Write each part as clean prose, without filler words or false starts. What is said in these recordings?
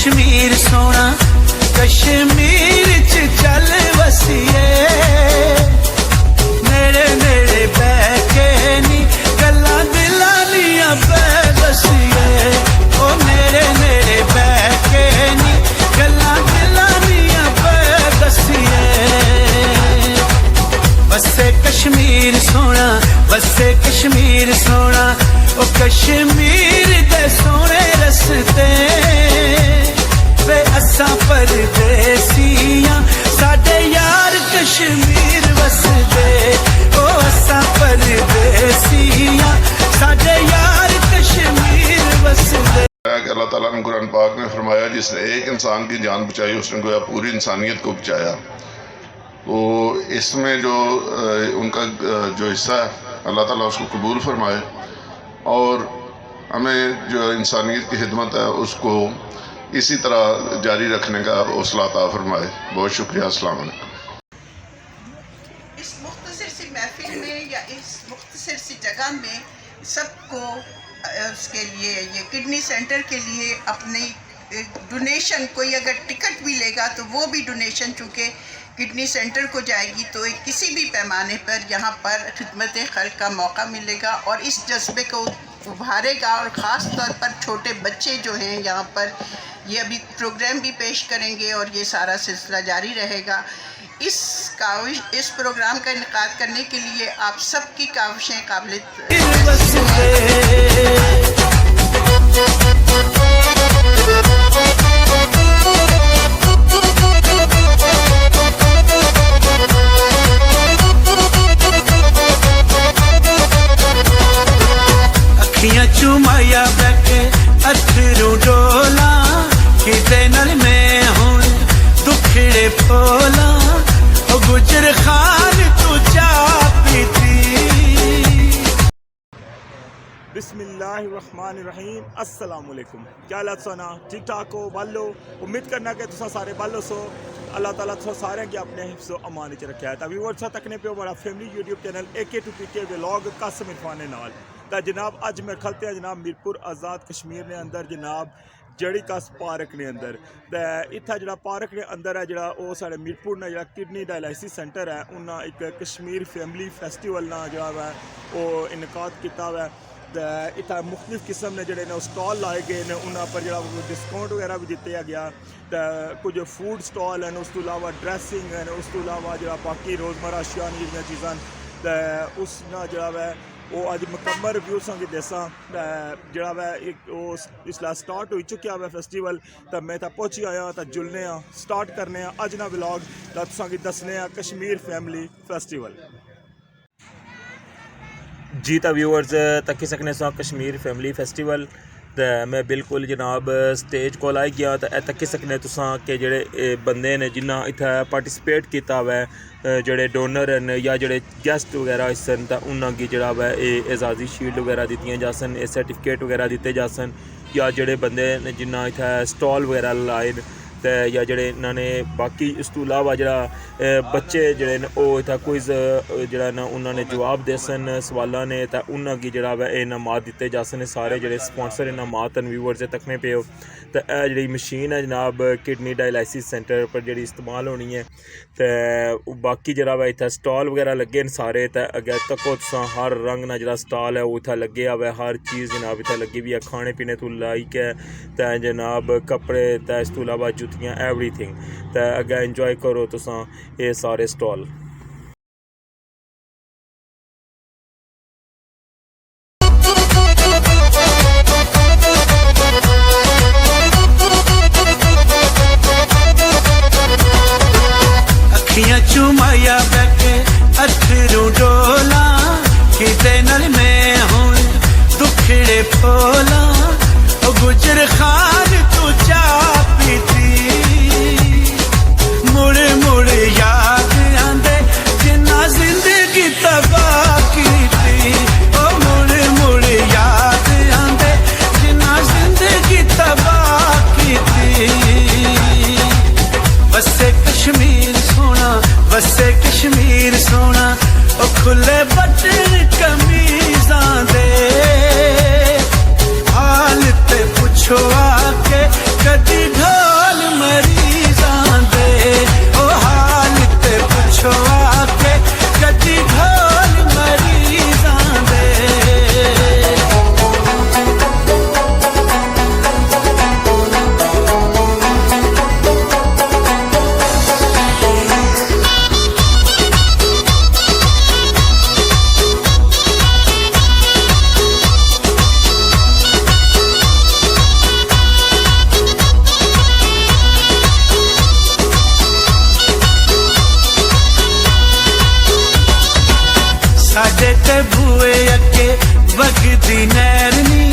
कश्मीर सोना कश्मीर च चल वसीए नेड़े नेड़े बह के नी गल्लां दिलां दियां पै दसीए ओ नेड़े नेड़े बह के नी गल्लां दिलां दियां पै दसीए वसे कश्मीर सोना वसे कश्मीर सोना ओ कश्मीर दे सोने रस्ते वे असां परदेसियां साडे यार कश्मीर वसदे ओ असां परदेसियां साडे यार कश्मीर वसदे। अल्लाह ताला ने कुरान पाक में फरमाया जिसने एक इंसान की जान बचाई उसने गोया पूरी इंसानियत को बचाया। तो इसमें जो उनका जो हिस्सा है अल्लाह ताला उसको कबूल फरमाए और हमें जो इंसानियत की खिदमत है उसको इसी तरह जारी रखने का हौसला अता फरमाए। बहुत शुक्रिया। अस्सलाम वालेकुम। इस मुख्तसर सी महफिल में या इस मुख्तसर सी जगह में सबको उसके लिए ये किडनी सेंटर के लिए अपनी डोनेशन कोई अगर टिकट भी लेगा तो वो भी डोनेशन चूँकि किडनी सेंटर को जाएगी तो एक किसी भी पैमाने पर यहाँ पर खिदमत खल्क़ का मौका मिलेगा और इस जज्बे को उभारेगा और ख़ास तौर पर छोटे बच्चे जो हैं यहाँ पर ये अभी प्रोग्राम भी पेश करेंगे और ये सारा सिलसिला जारी रहेगा। इस प्रोग्राम का इनेकाद करने के लिए आप सबकी काविशें काबिल अखियां चुमाया बैठे अथरू डोला किते नाल मैं हुण दुखड़े फोला ओ गुजर खान तू चा पीती। बिस्मिल्लाहिर्रहमानिर्रहीम। अस्सलाम वालेकुम। क्या हालत सोना ठीक ठाक हो बालो? उम्मीद करना कि तुसा सारे बालो सो अल्लाह ताला तुसा सारे के अपने हिफ्ज़ो अमान च रखा है। तभी व्हाट्स तकने पे बड़ा family YouTube channel AK2PK vlog Qasim Irfan नाल तो जनाब अज मैं खलते हैं जनाब मीरपुर आज़ाद कश्मीर ने अंदर जनाब जड़ी कस पार्क ने अंदर तो इतना जो पार्क ने अंदर है जोड़ा वो साढ़े मीरपुर ने जो किडनी डायलिसिस सेंटर है उन्हें एक कश्मीर फैमिली फेस्टिवल ना जो है वो इनकाद किया हुआ है। तो इतना मुख्तलिफ किस्म ने जोड़े ने स्टॉल लाए गए हैं उन्होंने पर जो डिस्काउंट वगैरह भी दिया गया। तो कुछ फूड स्टॉल हैं उस तो इलावा ड्रैसिंग है उस तो इलावा जो बाकी रोज़मर्रा अशिया जी चीज़ा तो उस जो है वो अज मुकम्मल रिव्यू संग दसा जोड़ा वै इसलिए स्टार्ट हो चुका है फेस्टिवल। तो मैं तो पहुँची आया तो जुलने स्टार्ट करने अज ना व्लॉग तो तुसां दसने कश्मीर फैमिली फेस्टिवल जी। तो व्यूअर्स तक्की सकने कश्मीर फैमिली फेस्टिवल तो मैं बिल्कुल जनाब स्टेज को आई गया तो तक्की सकने तुसां के जेड़े बंदे ने जिन्ना इत्थै पार्टिसिपेट किया हुआ जोड़े डोनर न या जोड़े गेस्ट वगैरह सन तो उन्होंने जोड़ा वै एजाजी शील्ड वगैरह दी जा सन सर्टिफिकेट वगैरह दिते जा सन या जोड़े बंदे ने जिन्ना इत्थै स्टॉल वगैरह लाए तो या जोड़े इन्होंने बाकी इस तो इलावा जोड़ा बच्चे जोड़े वो इतना क्विज जोड़ा ना उन्होंने जवाब दे सन सवालों ने तो उन्होंने जोड़ा वै इनामात दिते जा सन सारे जोड़े स्पॉन्सर इनामात व्यूअर्स तकने पे हो। तो यह जी मशीन है जनाब किडनी डायलिसिस सेंटर पर जी इस्तेमाल होनी है तो बाकी जोड़ा वै इतना स्टॉल वगैरह लगे न सारे तो अगे तको तुसा हर रंग ना जो स्टॉल है वो इतना लगे हुआ हर चीज़ जनाब इतना लगी हुई है खाने पीने तो लाइक है तो जनाब कपड़े तो इस तो इलावा जुतियाँ एवरीथिंग तो अगे इंजॉय करो तुसा ये सारे स्टॉल। अखियां चुमाया बैठे अथरू डोला किते नाल मैं हुण दुखड़े फोला ओ गुजर खान तू चा पीती मुड़ मुड़ याद आंदे जिन्ना जिंदगी तबाह कीती ओ मुड़ मुड़ याद आंदे जिन्ना जिंदगी तबाह कीती। वसे कश्मीर सोना वसे कश्मीर सोना ओ खुले बटन कमीज़ां दे हाल ते पुछो आके कदी साडे ते बूए अगे वगदी नैर नी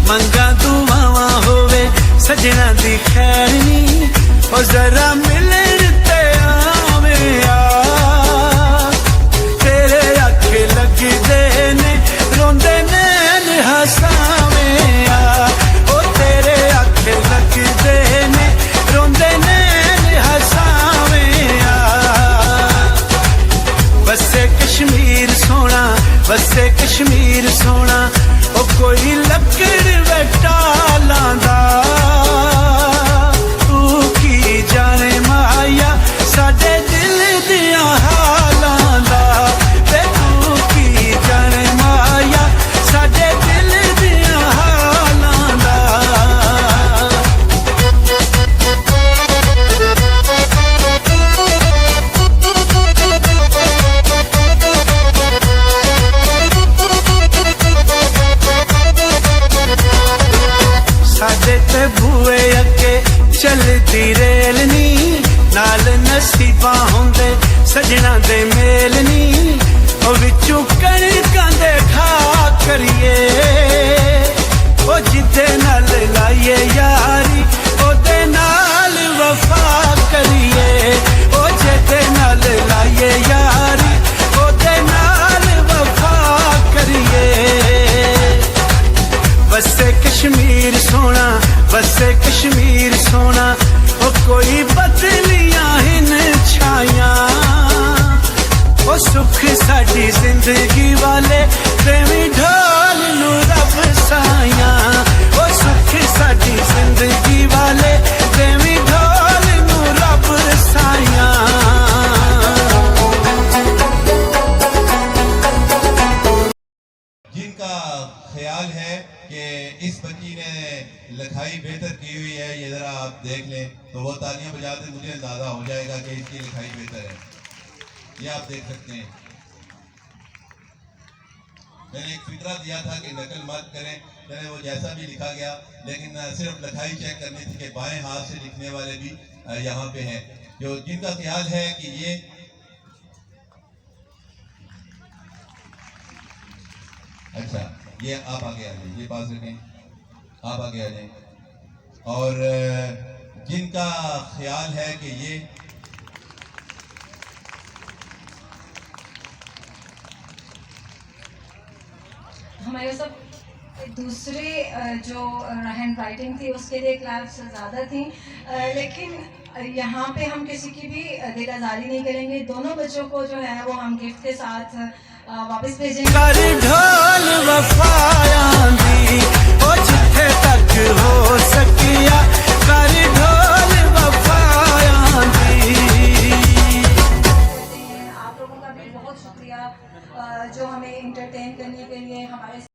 मंगा दुआवां होवे सजना दी खैर नी ओ जरा मिलन ते आवे आ तेरे आखे लगदे ने रोंदे नैन हसावे आ ओ तेरे आखे लगदे ने रोंदे नैन हसावे आ बसे कश्मीर सोना बसे कश्मीर सोना ओ कोई लकड़ वटा लांदा तू की जाने माया साडे दिल दियां हालां दा ते तू की जाने माया साडे दिल दियां हालां दा साडे ते बूए अगे चलदी रेल नी नाल नसीबा होंदे सजना दे मेल नी ओ विचों कणकां दे खा करिए ओ जिदे नाल लाइए यारी ओदे नाल वफा करिए ओ जिदे नाल लाइए यारी ओदे नाल वफा करिए बसे कश्मीर सोना बसे कश्मीर सोना ओ कोई बदलियां हिन छाया ओ सुख साडी जिंदगी वाले प्रेमी ढोल नू रब साया ओ सुख साडी जिंदगी वाले प्रेमी ढोल नू रब साया जिनका ख्याल है कि इस बच्ची ने लिखाई बेहतर की हुई है, ये ज़रा आप देख लें तो वो तालियां बजाते मुझे अंदाज़ा हो जाएगा कि इसकी लिखाई बेहतर है। ये आप देख सकते हैं। मैंने एक फिक्रा दिया था कि नकल मत करें, मैंने वो जैसा भी लिखा गया, लेकिन सिर्फ लिखाई चेक करनी थी कि बाएं हाथ से लिखने वाले भी यहाँ पे हैं, जो जिनका ख्याल है कि ये अच्छा, ये आप आगे आ जाए, ये पास रखें, आप आगे आ जाएं। और जिनका ख्याल है कि ये हमारे सब दूसरे जो हैंड राइटिंग थी उसके लिए क्लास ज़्यादा थी, लेकिन यहाँ पे हम किसी की भी दिल आज़ारी नहीं करेंगे। दोनों बच्चों को जो है वो हम गिफ्ट के साथ वापस भेजेंगे। कर ढोल वफाया दी ओ जिथे तक हो सकिया कर ढोल वफाया दी। आप लोगों का भी बहुत शुक्रिया जो हमें इंटरटेन करने के लिए हमारे